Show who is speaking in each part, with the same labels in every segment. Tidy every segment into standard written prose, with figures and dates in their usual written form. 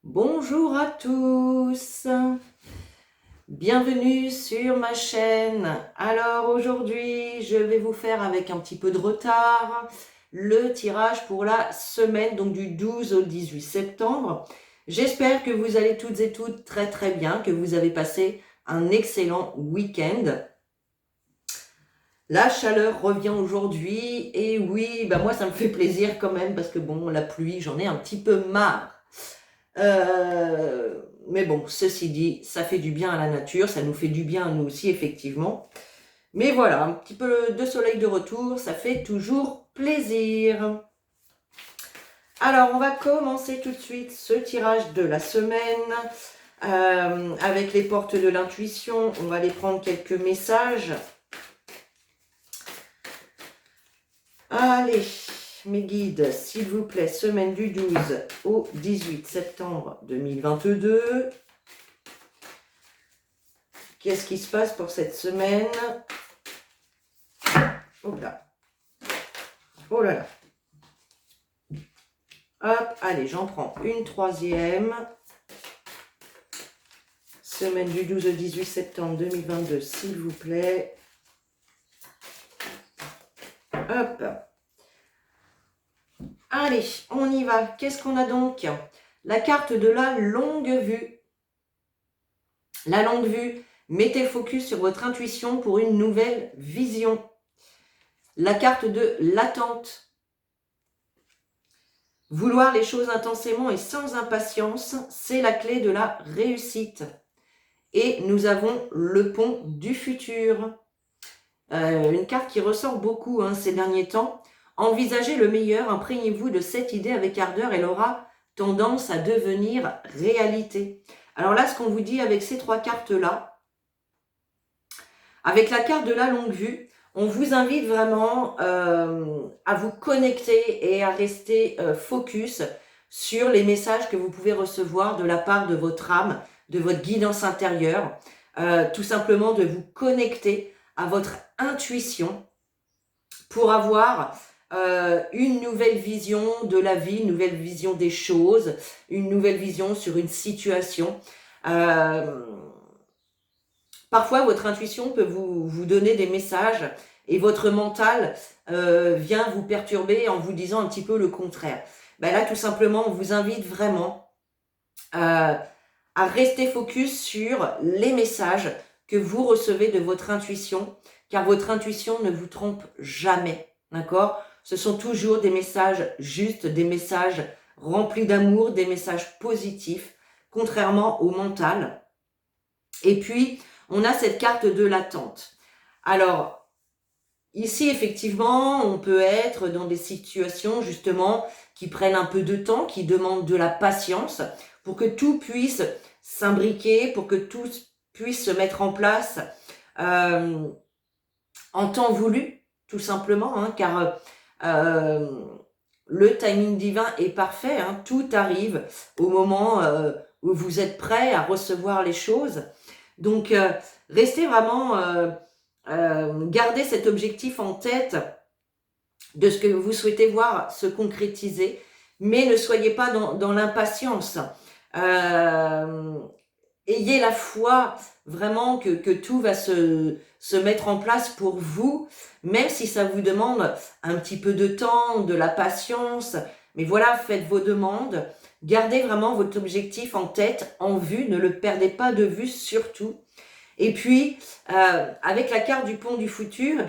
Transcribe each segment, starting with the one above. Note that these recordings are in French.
Speaker 1: Bonjour à tous, bienvenue sur ma chaîne. Alors aujourd'hui, je vais vous faire avec un petit peu de retard le tirage pour la semaine, donc du 12 au 18 septembre. J'espère que vous allez toutes et toutes très bien, que vous avez passé un excellent week-end. La chaleur revient aujourd'hui et oui, moi ça me fait plaisir quand même parce que bon, la pluie, j'en ai un petit peu marre. Mais bon, ceci dit, ça fait du bien à la nature, ça nous fait du bien à nous aussi, effectivement. Mais voilà, un petit peu de soleil de retour, ça fait toujours plaisir. Alors, on va commencer tout de suite ce tirage de la semaine avec les portes de l'intuition. On va aller prendre quelques messages. Allez, mes guides, s'il vous plaît, semaine du 12 au 18 septembre 2022. Qu'est-ce qui se passe pour cette semaine? Hop là. Oh là là. Hop, allez, j'en prends une troisième. Semaine du 12 au 18 septembre 2022, s'il vous plaît. Hop. Allez, on y va. Qu'est-ce qu'on a donc? La carte de la longue vue. La longue vue, mettez le focus sur votre intuition pour une nouvelle vision. La carte de l'attente. Vouloir les choses intensément et sans impatience, c'est la clé de la réussite. Et nous avons le pont du futur. Une carte qui ressort beaucoup ces derniers temps. Envisagez le meilleur, imprégnez-vous de cette idée avec ardeur, elle aura tendance à devenir réalité. Alors là, ce qu'on vous dit avec ces trois cartes-là, avec la carte de la longue vue, on vous invite vraiment à vous connecter et à rester focus sur les messages que vous pouvez recevoir de la part de votre âme, de votre guidance intérieure, tout simplement de vous connecter à votre intuition pour avoir une nouvelle vision de la vie, une nouvelle vision des choses, une nouvelle vision sur une situation. Parfois, votre intuition peut vous donner des messages et votre mental vient vous perturber en vous disant un petit peu le contraire. Là, tout simplement, on vous invite vraiment à rester focus sur les messages que vous recevez de votre intuition, car votre intuition ne vous trompe jamais, d'accord? Ce sont toujours des messages justes, des messages remplis d'amour, des messages positifs, contrairement au mental. Et puis, on a cette carte de l'attente. Alors, ici, effectivement, on peut être dans des situations, justement, qui prennent un peu de temps, qui demandent de la patience, pour que tout puisse s'imbriquer, pour que tout puisse se mettre en place en temps voulu, tout simplement, car le timing divin est parfait, tout arrive au moment où vous êtes prêt à recevoir les choses. Donc, restez vraiment, gardez cet objectif en tête de ce que vous souhaitez voir se concrétiser, mais ne soyez pas dans l'impatience. Ayez la foi vraiment que tout va se mettre en place pour vous, même si ça vous demande un petit peu de temps, de la patience. Mais voilà, faites vos demandes. Gardez vraiment votre objectif en tête, en vue. Ne le perdez pas de vue surtout. Et puis, avec la carte du pont du futur,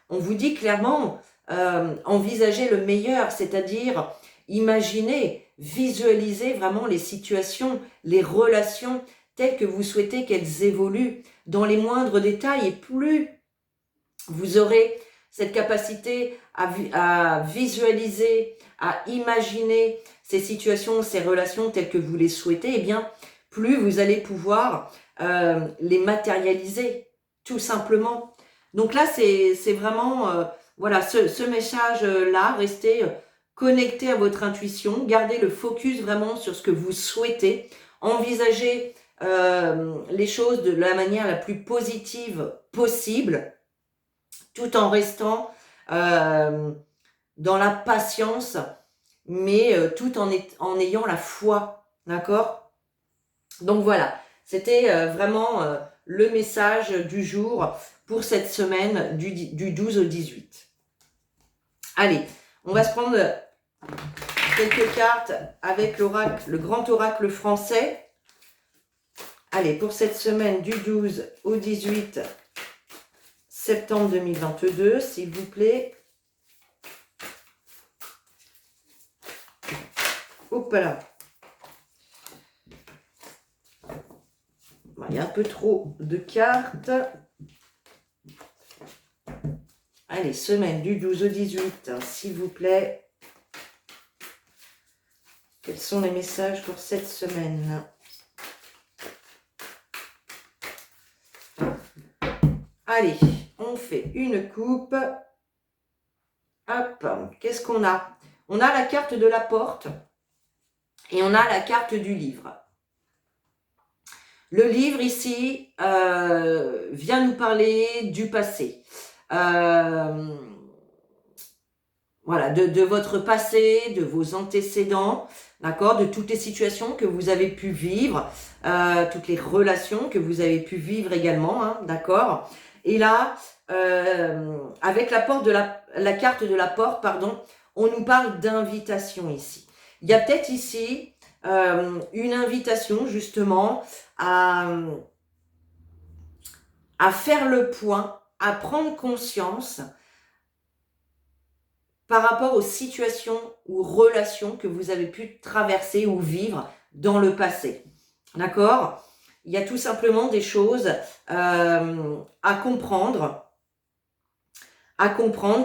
Speaker 1: on vous dit clairement, envisagez le meilleur, c'est-à-dire imaginez, visualisez vraiment les situations, les relations telles que vous souhaitez qu'elles évoluent dans les moindres détails. Et plus vous aurez cette capacité à visualiser, à imaginer ces situations, ces relations telles que vous les souhaitez, plus vous allez pouvoir les matérialiser, tout simplement. Donc là, c'est vraiment, voilà, ce message-là, restez connecté à votre intuition, gardez le focus vraiment sur ce que vous souhaitez, envisagez les choses de la manière la plus positive possible, tout en restant dans la patience, mais tout en ayant la foi, d'accord? Donc voilà, c'était vraiment le message du jour pour cette semaine du 12 au 18. Allez, on va se prendre quelques cartes avec l'oracle, le grand oracle français. Allez, pour cette semaine du 12 au 18 septembre 2022, s'il vous plaît. Hop là. Il y a un peu trop de cartes. Allez, semaine du 12 au 18, s'il vous plaît. Quels sont les messages pour cette semaine? Allez, on fait une coupe. Hop, qu'est-ce qu'on a? On a la carte de la porte et on a la carte du livre. Le livre ici vient nous parler du passé. Voilà, de votre passé, de vos antécédents, d'accord, de toutes les situations que vous avez pu vivre, toutes les relations que vous avez pu vivre également, hein, d'accord. Et là, avec la carte de la porte, pardon, on nous parle d'invitation ici. Il y a peut-être ici une invitation justement à faire le point, à prendre conscience par rapport aux situations ou relations que vous avez pu traverser ou vivre dans le passé. D'accord? Il y a tout simplement des choses à comprendre,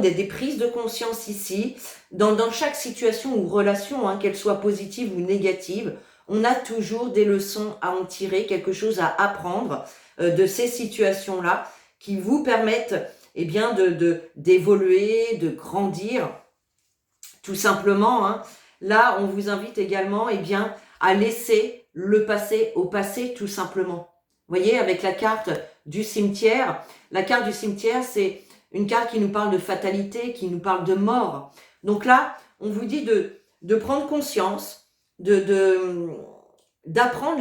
Speaker 1: des prises de conscience ici. Dans chaque situation ou relation, hein, qu'elle soit positive ou négative, on a toujours des leçons à en tirer, quelque chose à apprendre de ces situations-là qui vous permettent eh bien, d'évoluer, de grandir, tout simplement. Hein. Là, on vous invite également eh bien, à laisser le passé au passé, tout simplement. Vous voyez, avec la carte du cimetière, c'est une carte qui nous parle de fatalité, qui nous parle de mort. Donc là, on vous dit de prendre conscience, d'apprendre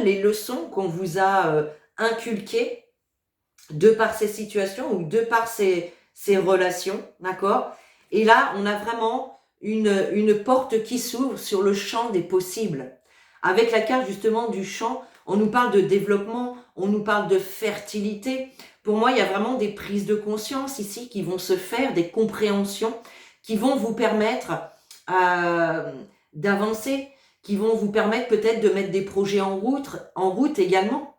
Speaker 1: les leçons qu'on vous a inculquées de par ces situations ou de par ces relations, d'accord? Et là, on a vraiment une porte qui s'ouvre sur le champ des possibles. Avec la carte justement du champ, on nous parle de développement, on nous parle de fertilité. Pour moi, il y a vraiment des prises de conscience ici qui vont se faire, des compréhensions qui vont vous permettre d'avancer, qui vont vous permettre peut-être de mettre des projets en route également.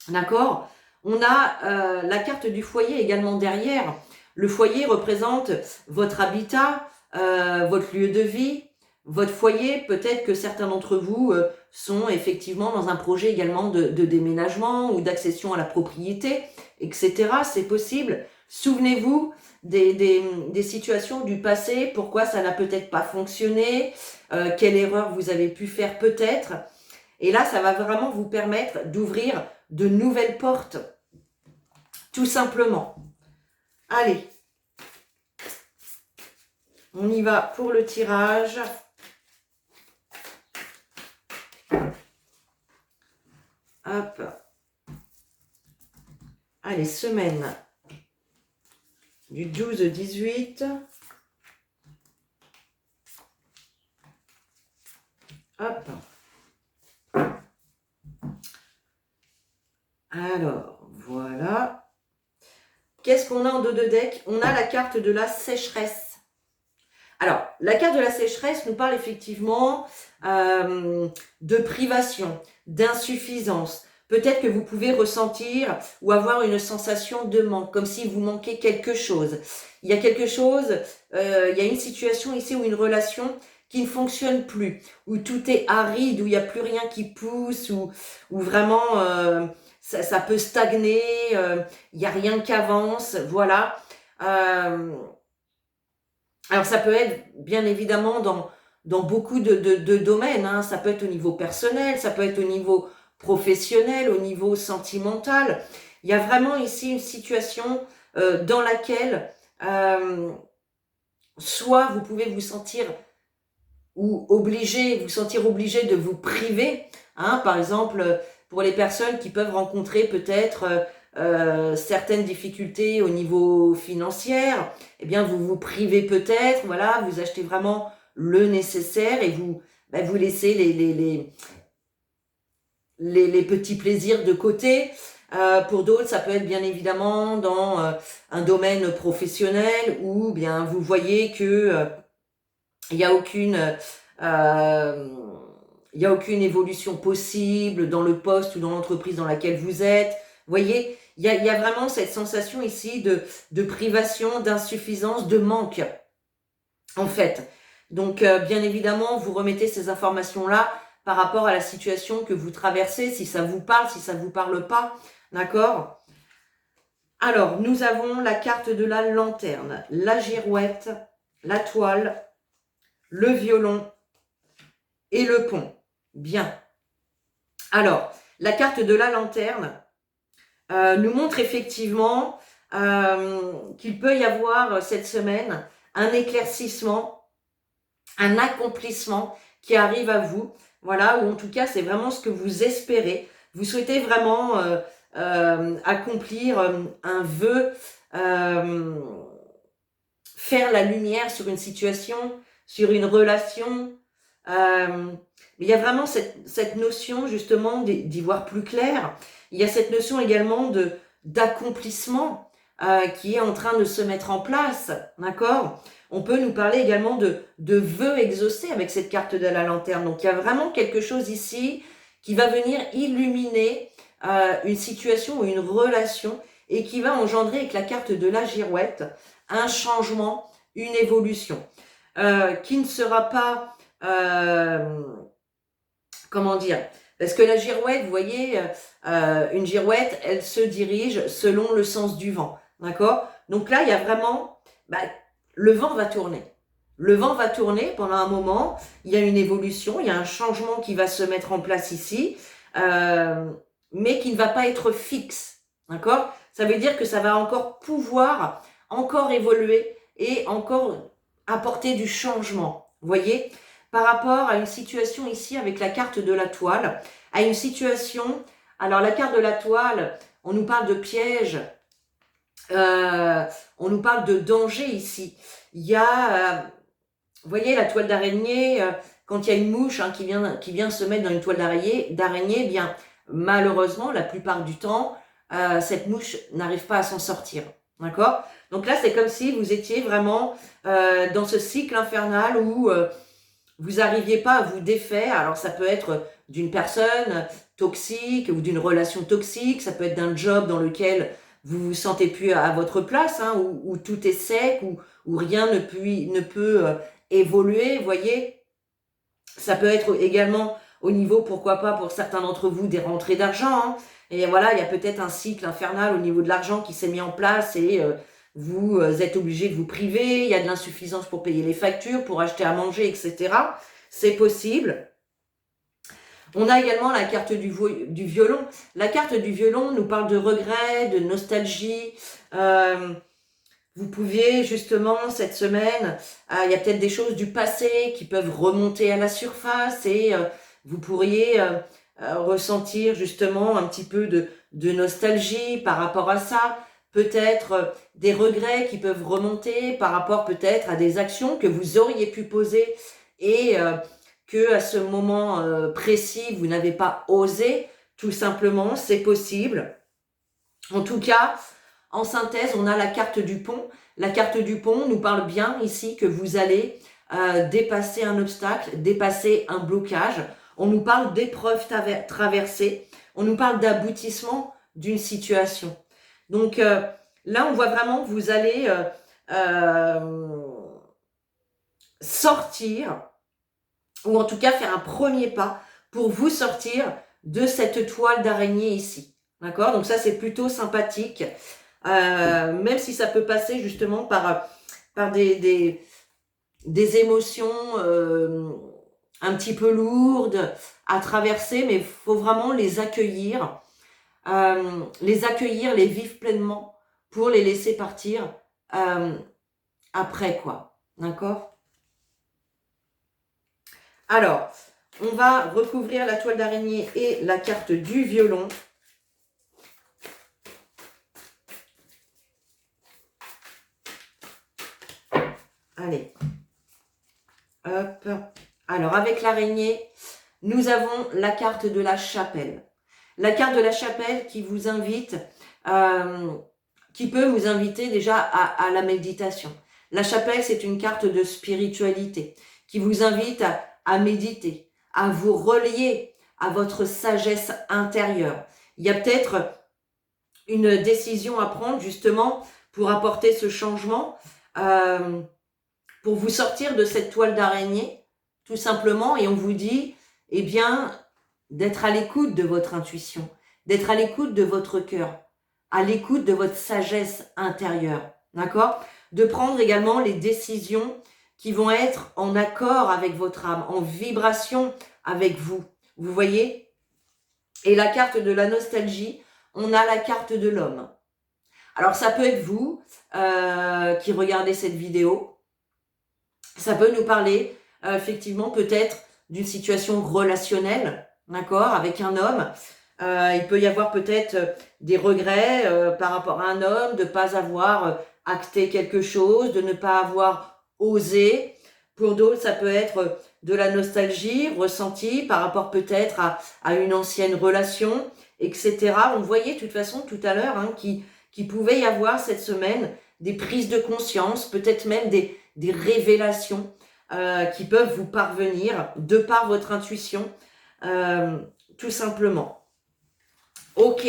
Speaker 1: D'accord? On a la carte du foyer également derrière. Le foyer représente votre habitat, votre lieu de vie, votre foyer. Peut-être que certains d'entre vous sont effectivement dans un projet également de déménagement ou d'accession à la propriété, etc. C'est possible. Souvenez-vous des situations du passé, pourquoi ça n'a peut-être pas fonctionné, quelle erreur vous avez pu faire peut-être. Et là, ça va vraiment vous permettre d'ouvrir de nouvelles portes, tout simplement. Allez, on y va pour le tirage. Hop. Allez, semaine du 12 au 18. Hop. Alors, voilà. Qu'est-ce qu'on a en dos de deck? On a la carte de la sécheresse. Alors, la carte de la sécheresse nous parle effectivement de privation, d'insuffisance. Peut-être que vous pouvez ressentir ou avoir une sensation de manque, comme si vous manquez quelque chose. Il y a quelque chose, il y a une situation ici ou une relation qui ne fonctionne plus, où tout est aride, où il n'y a plus rien qui pousse, où vraiment ça peut stagner, il n'y a rien qui avance, voilà. Alors ça peut être bien évidemment dans beaucoup de domaines, hein. Ça peut être au niveau personnel, ça peut être au niveau professionnel, au niveau sentimental. Il y a vraiment ici une situation dans laquelle soit vous pouvez vous sentir obligé de vous priver, hein, par exemple pour les personnes qui peuvent rencontrer peut-être certaines difficultés au niveau financier, eh bien vous vous privez peut-être, voilà, vous achetez vraiment le nécessaire et vous, vous laissez les petits plaisirs de côté. Pour d'autres, ça peut être bien évidemment dans un domaine professionnel où bien vous voyez que il n'y a aucune évolution possible dans le poste ou dans l'entreprise dans laquelle vous êtes. Vous voyez, il y a vraiment cette sensation ici de privation, d'insuffisance, de manque, en fait. Donc, bien évidemment, vous remettez ces informations-là par rapport à la situation que vous traversez, si ça vous parle, si ça ne vous parle pas, d'accord? Alors, nous avons la carte de la lanterne, la girouette, la toile, le violon et le pont. Bien. Alors, la carte de la lanterne nous montre effectivement qu'il peut y avoir cette semaine un éclaircissement, un accomplissement qui arrive à vous. Voilà, ou en tout cas, c'est vraiment ce que vous espérez. Vous souhaitez vraiment accomplir un vœu, faire la lumière sur une situation, sur une relation. Il y a vraiment cette notion justement d'y voir plus clair. Il y a cette notion également d'accomplissement qui est en train de se mettre en place, d'accord? On peut nous parler également de vœux exaucés avec cette carte de la lanterne. Donc il y a vraiment quelque chose ici qui va venir illuminer une situation ou une relation et qui va engendrer avec la carte de la girouette un changement, une évolution qui ne sera pas comment dire, parce que la girouette, vous voyez, une girouette, elle se dirige selon le sens du vent, d'accord? Donc là, il y a vraiment, le vent va tourner. Le vent va tourner pendant un moment, il y a une évolution, il y a un changement qui va se mettre en place ici, mais qui ne va pas être fixe, d'accord? Ça veut dire que ça va encore pouvoir, encore évoluer et encore apporter du changement, vous voyez? Par rapport à une situation ici avec la carte de la toile, à une situation, alors la carte de la toile, on nous parle de piège, on nous parle de danger ici. Il y a, vous voyez la toile d'araignée, quand il y a une mouche qui vient se mettre dans une toile d'araignée, eh bien malheureusement, la plupart du temps, cette mouche n'arrive pas à s'en sortir. D'accord? Donc là, c'est comme si vous étiez vraiment dans ce cycle infernal où vous n'arriviez pas à vous défaire. Alors ça peut être d'une personne toxique ou d'une relation toxique, ça peut être d'un job dans lequel vous vous sentez plus à votre place, où tout est sec, où rien ne peut évoluer, vous voyez. Ça peut être également au niveau, pourquoi pas pour certains d'entre vous, des rentrées d'argent. Et voilà, il y a peut-être un cycle infernal au niveau de l'argent qui s'est mis en place et vous êtes obligé de vous priver, il y a de l'insuffisance pour payer les factures, pour acheter à manger, etc. C'est possible. On a également la carte du violon. La carte du violon nous parle de regret, de nostalgie. Vous pouviez justement cette semaine, il y a peut-être des choses du passé qui peuvent remonter à la surface et vous pourriez ressentir justement un petit peu de nostalgie par rapport à ça. Peut-être des regrets qui peuvent remonter par rapport peut-être à des actions que vous auriez pu poser et que à ce moment précis, vous n'avez pas osé, tout simplement, c'est possible. En tout cas, en synthèse, on a la carte du pont. La carte du pont nous parle bien ici que vous allez dépasser un obstacle, dépasser un blocage. On nous parle d'épreuves traversées, on nous parle d'aboutissement d'une situation. Donc là, on voit vraiment que vous allez sortir, ou en tout cas faire un premier pas pour vous sortir de cette toile d'araignée ici. D'accord? Donc ça, c'est plutôt sympathique, même si ça peut passer justement par des émotions un petit peu lourdes à traverser, mais il faut vraiment les accueillir, les vivre pleinement pour les laisser partir après, quoi. D'accord? Alors, On va recouvrir la toile d'araignée et la carte du violon. Allez. Hop. Alors, avec l'araignée, nous avons la carte de la chapelle. La carte de la chapelle qui vous invite, qui peut vous inviter déjà à la méditation. La chapelle, c'est une carte de spiritualité qui vous invite à méditer, à vous relier à votre sagesse intérieure. Il y a peut-être une décision à prendre justement pour apporter ce changement, pour vous sortir de cette toile d'araignée, tout simplement, et on vous dit, eh bien, d'être à l'écoute de votre intuition, d'être à l'écoute de votre cœur, à l'écoute de votre sagesse intérieure, d'accord? De prendre également les décisions qui vont être en accord avec votre âme, en vibration avec vous, vous voyez? Et la carte de la nostalgie, on a la carte de l'homme. Alors, ça peut être vous qui regardez cette vidéo, ça peut nous parler effectivement peut-être d'une situation relationnelle, d'accord, avec un homme. Il peut y avoir peut-être des regrets par rapport à un homme, de ne pas avoir acté quelque chose, de ne pas avoir osé. Pour d'autres, ça peut être de la nostalgie ressentie par rapport peut-être à une ancienne relation, etc. On voyait de toute façon tout à l'heure qu'il pouvait y avoir cette semaine des prises de conscience, peut-être même des révélations qui peuvent vous parvenir de par votre intuition, tout simplement. Ok,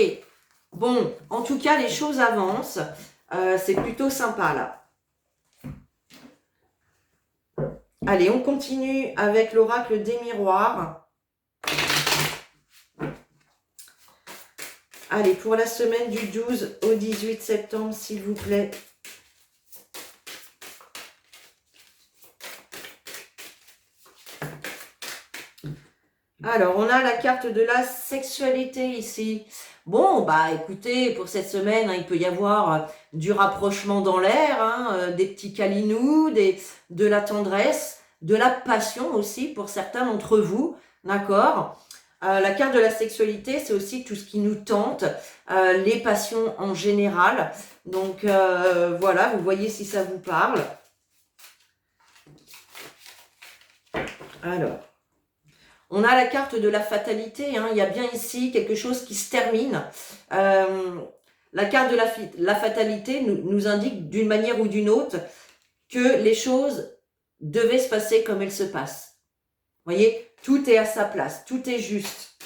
Speaker 1: bon, en tout cas, les choses avancent. C'est plutôt sympa, là. Allez, on continue avec l'oracle des miroirs. Allez, pour la semaine du 12 au 18 septembre, s'il vous plaît. Alors, on a la carte de la sexualité ici. Bon, bah écoutez, pour cette semaine, il peut y avoir du rapprochement dans l'air, des petits câlinous, de la tendresse, de la passion aussi pour certains d'entre vous, d'accord? La carte de la sexualité, c'est aussi tout ce qui nous tente, les passions en général. Donc voilà, vous voyez si ça vous parle. Alors. On a la carte de la fatalité, il y a bien ici quelque chose qui se termine. La carte de la fatalité nous indique d'une manière ou d'une autre que les choses devaient se passer comme elles se passent. Vous voyez, tout est à sa place, tout est juste.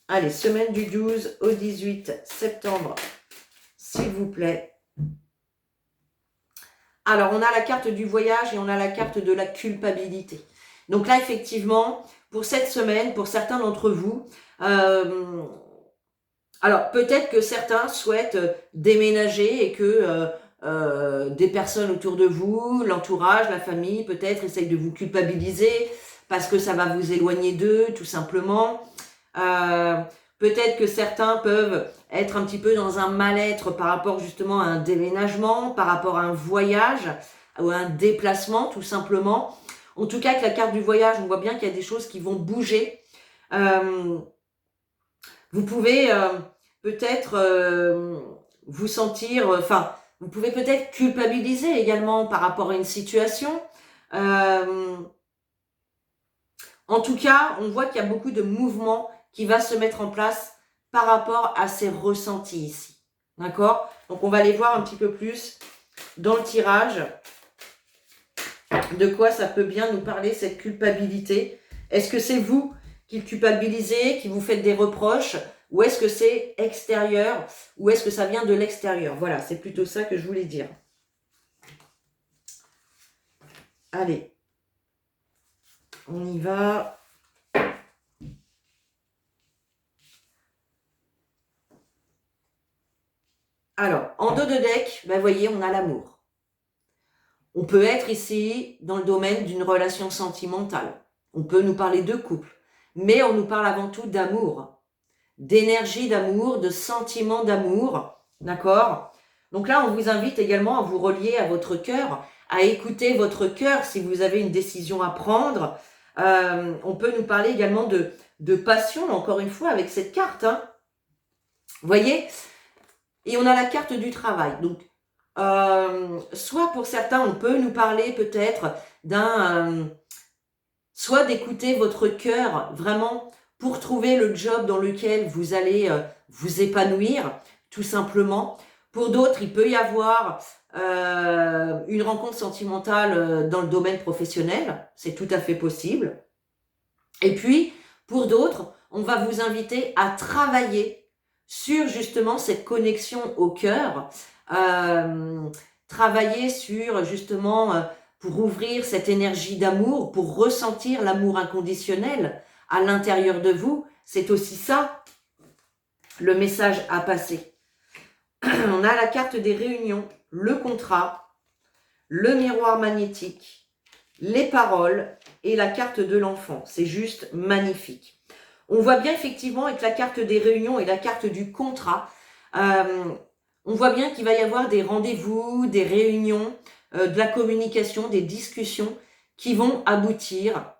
Speaker 1: Allez, semaine du 12 au 18 septembre, s'il vous plaît. Alors, on a la carte du voyage et on a la carte de la culpabilité. Donc là, effectivement, pour cette semaine, pour certains d'entre vous, alors peut-être que certains souhaitent déménager et que des personnes autour de vous, l'entourage, la famille, peut-être essayent de vous culpabiliser parce que ça va vous éloigner d'eux, tout simplement. Peut-être que certains peuvent être un petit peu dans un mal-être par rapport justement à un déménagement, par rapport à un voyage ou à un déplacement, tout simplement. En tout cas, avec la carte du voyage, on voit bien qu'il y a des choses qui vont bouger. Vous pouvez peut-être vous sentir... vous pouvez peut-être culpabiliser également par rapport à une situation. En tout cas, on voit qu'il y a beaucoup de mouvements qui va se mettre en place par rapport à ces ressentis ici. D'accord? Donc, on va aller voir un petit peu plus dans le tirage de quoi ça peut bien nous parler, cette culpabilité. Est-ce que c'est vous qui culpabilisez, qui vous faites des reproches, ou est-ce que c'est extérieur, ou est-ce que ça vient de l'extérieur? Voilà, c'est plutôt ça que je voulais dire. Allez, on y va. Alors, en dos de deck, vous voyez, on a l'amour. On peut être ici dans le domaine d'une relation sentimentale. On peut nous parler de couple, mais on nous parle avant tout d'amour, d'énergie d'amour, de sentiment d'amour, d'accord? Donc là, on vous invite également à vous relier à votre cœur, à écouter votre cœur si vous avez une décision à prendre. On peut nous parler également de passion, encore une fois, avec cette carte. Hein. Vous voyez? Et on a la carte du travail. Donc, soit pour certains, on peut nous parler peut-être soit d'écouter votre cœur vraiment pour trouver le job dans lequel vous allez vous épanouir, tout simplement. Pour d'autres, il peut y avoir une rencontre sentimentale dans le domaine professionnel, c'est tout à fait possible. Et puis, pour d'autres, on va vous inviter à travailler sur justement cette connexion au cœur, travailler sur justement pour ouvrir cette énergie d'amour, pour ressentir l'amour inconditionnel à l'intérieur de vous. C'est aussi ça le message à passer. On a la carte des réunions, le contrat, le miroir magnétique, les paroles et la carte de l'enfant. C'est juste magnifique. On voit bien effectivement avec la carte des réunions et la carte du contrat, on voit bien qu'il va y avoir des rendez-vous, des réunions, de la communication, des discussions qui vont aboutir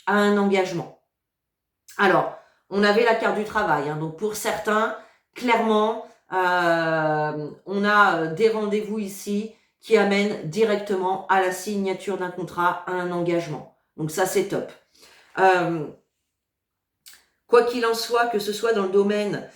Speaker 1: à un engagement. Alors, on avait la carte du travail, hein, donc pour certains, clairement, on a des rendez-vous ici qui amènent directement à la signature d'un contrat, à un engagement. Donc ça, c'est top. Quoi qu'il en soit, que ce soit dans le domaine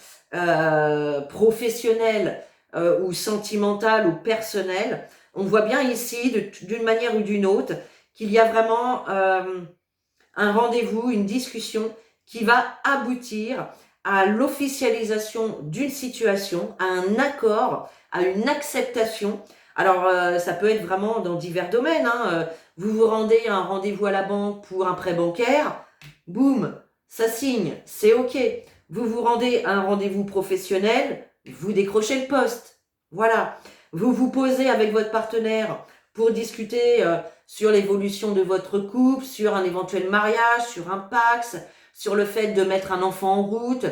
Speaker 1: professionnel ou sentimental ou personnel, on voit bien ici, d'une manière ou d'une autre, qu'il y a vraiment un rendez-vous, une discussion qui va aboutir à l'officialisation d'une situation, à un accord, à une acceptation. Alors, ça peut être vraiment dans divers domaines. Hein. Vous vous rendez à un rendez-vous à la banque pour un prêt bancaire, boum, ça signe, c'est OK. Vous vous rendez à un rendez-vous professionnel, vous décrochez le poste. Voilà. Vous vous posez avec votre partenaire pour discuter sur l'évolution de votre couple, sur un éventuel mariage, sur un Pacs, sur le fait de mettre un enfant en route.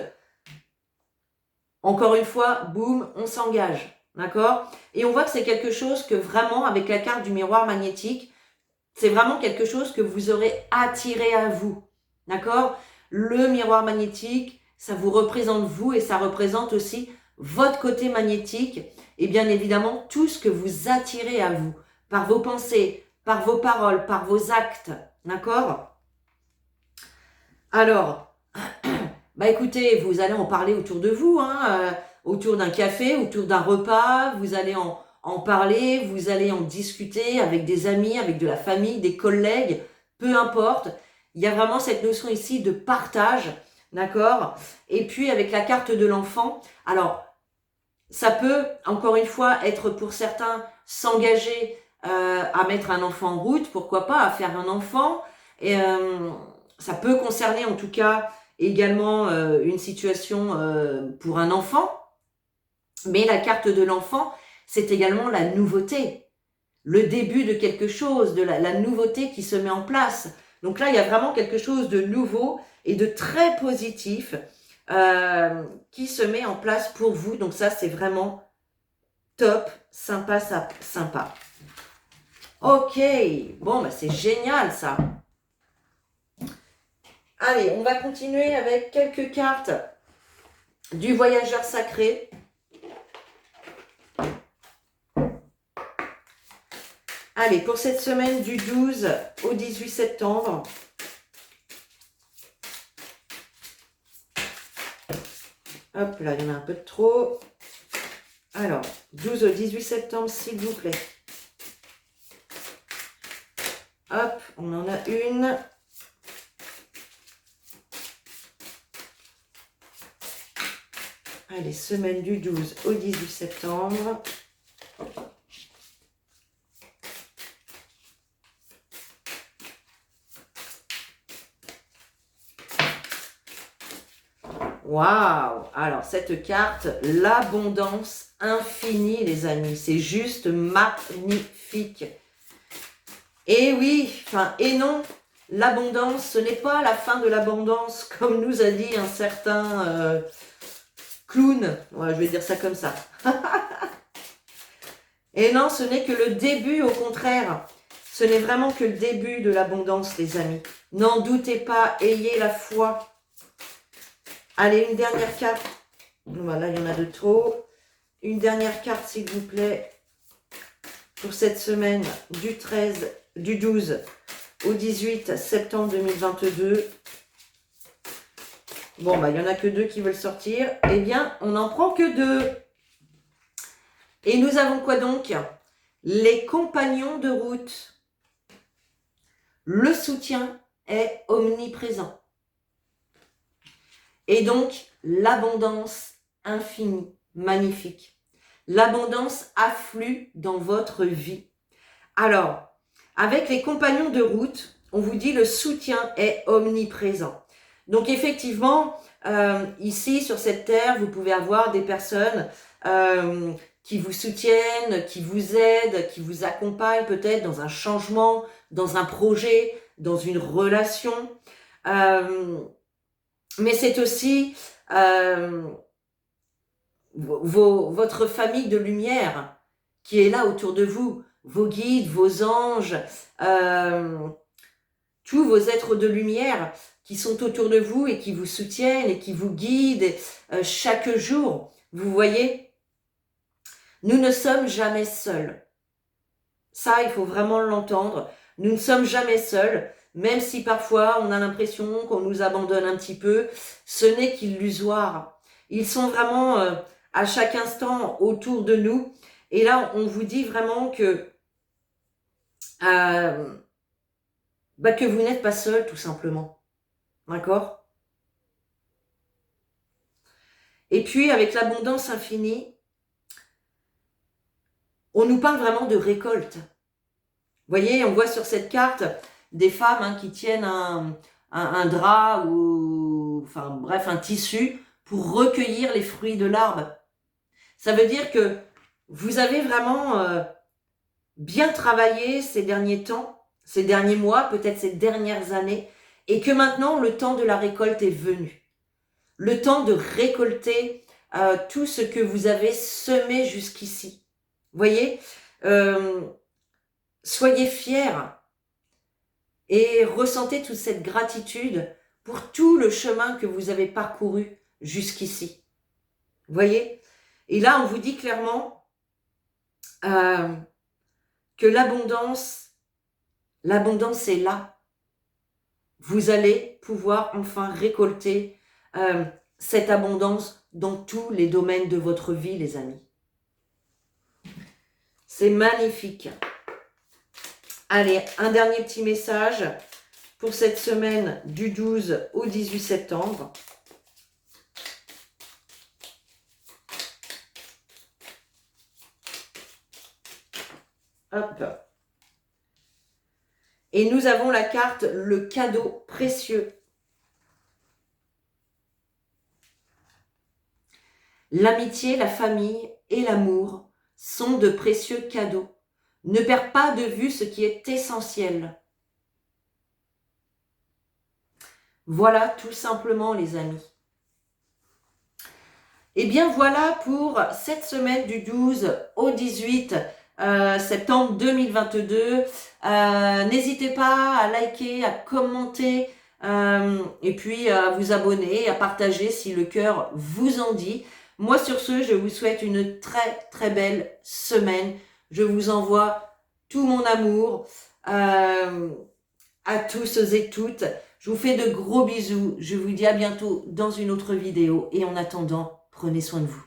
Speaker 1: Encore une fois, boum, on s'engage. D'accord? Et on voit que c'est quelque chose que vraiment, avec la carte du miroir magnétique, c'est vraiment quelque chose que vous aurez attiré à vous. D'accord? Le miroir magnétique, ça vous représente vous et ça représente aussi votre côté magnétique et bien évidemment tout ce que vous attirez à vous par vos pensées, par vos paroles, par vos actes. D'accord? Alors, bah écoutez, vous allez en parler autour de vous, hein, autour d'un café, autour d'un repas, vous allez en parler, vous allez en discuter avec des amis, avec de la famille, des collègues, peu importe. Il y a vraiment cette notion ici de partage, d'accord? Et puis avec la carte de l'enfant, alors ça peut, encore une fois, être pour certains s'engager à mettre un enfant en route, pourquoi pas, à faire un enfant. Et ça peut concerner en tout cas également une situation pour un enfant. Mais la carte de l'enfant, c'est également la nouveauté, le début de quelque chose, de la nouveauté qui se met en place. Donc là, il y a vraiment quelque chose de nouveau et de très positif qui se met en place pour vous. Donc ça, c'est vraiment top, sympa, sympa. Ok, bon, bah c'est génial ça. Allez, on va continuer avec quelques cartes du voyageur sacré. Allez, pour cette semaine du 12 au 18 septembre. Hop là, il y en a un peu de trop. Alors, 12 au 18 septembre, s'il vous plaît. Hop, on en a une. Allez, semaine du 12 au 18 septembre. Waouh! Alors, cette carte, l'abondance infinie, les amis. C'est juste magnifique. Et oui, enfin, et non, l'abondance, ce n'est pas la fin de l'abondance, comme nous a dit un certain clown. Ouais, je vais dire ça comme ça. Et non, ce n'est que le début, au contraire. Ce n'est vraiment que le début de l'abondance, les amis. N'en doutez pas, ayez la foi. Allez, une dernière carte. Voilà, il y en a de trop. Une dernière carte, s'il vous plaît, pour cette semaine du 12 au 18 septembre 2022. Bon, bah, il n'y en a que 2 qui veulent sortir. Eh bien, on n'en prend que 2. Et nous avons quoi donc? Les compagnons de route. Le soutien est omniprésent. Et donc, l'abondance infinie, magnifique. L'abondance afflue dans votre vie. Alors, avec les compagnons de route, on vous dit le soutien est omniprésent. Donc effectivement, ici sur cette terre, vous pouvez avoir des personnes qui vous soutiennent, qui vous aident, qui vous accompagnent peut-être dans un changement, dans un projet, dans une relation. Mais c'est aussi votre famille de lumière qui est là autour de vous, vos guides, vos anges, tous vos êtres de lumière qui sont autour de vous et qui vous soutiennent et qui vous guident chaque jour. Vous voyez, nous ne sommes jamais seuls. Ça, il faut vraiment l'entendre. Nous ne sommes jamais seuls, même si parfois on a l'impression qu'on nous abandonne un petit peu. Ce n'est qu'illusoire. Ils sont vraiment à chaque instant autour de nous. Et là, on vous dit vraiment que vous n'êtes pas seul, tout simplement. D'accord? Et puis, avec l'abondance infinie, on nous parle vraiment de récolte. Vous voyez, on voit sur cette carte des femmes qui tiennent un drap ou, enfin bref, un tissu pour recueillir les fruits de l'arbre. Ça veut dire que vous avez vraiment bien travaillé ces derniers temps, ces derniers mois, peut-être ces dernières années, et que maintenant le temps de la récolte est venu. Le temps de récolter tout ce que vous avez semé jusqu'ici. Vous voyez, soyez fiers et ressentez toute cette gratitude pour tout le chemin que vous avez parcouru jusqu'ici. Vous voyez? Et là, on vous dit clairement que l'abondance est là. Vous allez pouvoir enfin récolter cette abondance dans tous les domaines de votre vie, les amis. C'est magnifique. Allez, un dernier petit message pour cette semaine du 12 au 18 septembre. Hop. Et nous avons la carte « Le cadeau précieux ». L'amitié, la famille et l'amour sont de précieux cadeaux. Ne perds pas de vue ce qui est essentiel. Voilà tout simplement les amis. Et bien voilà pour cette semaine du 12 au 18 septembre 2022. N'hésitez pas à liker, à commenter et puis à vous abonner, à partager si le cœur vous en dit. Moi sur ce, je vous souhaite une très très belle semaine. Je vous envoie tout mon amour à tous et toutes. Je vous fais de gros bisous. Je vous dis à bientôt dans une autre vidéo. Et en attendant, prenez soin de vous.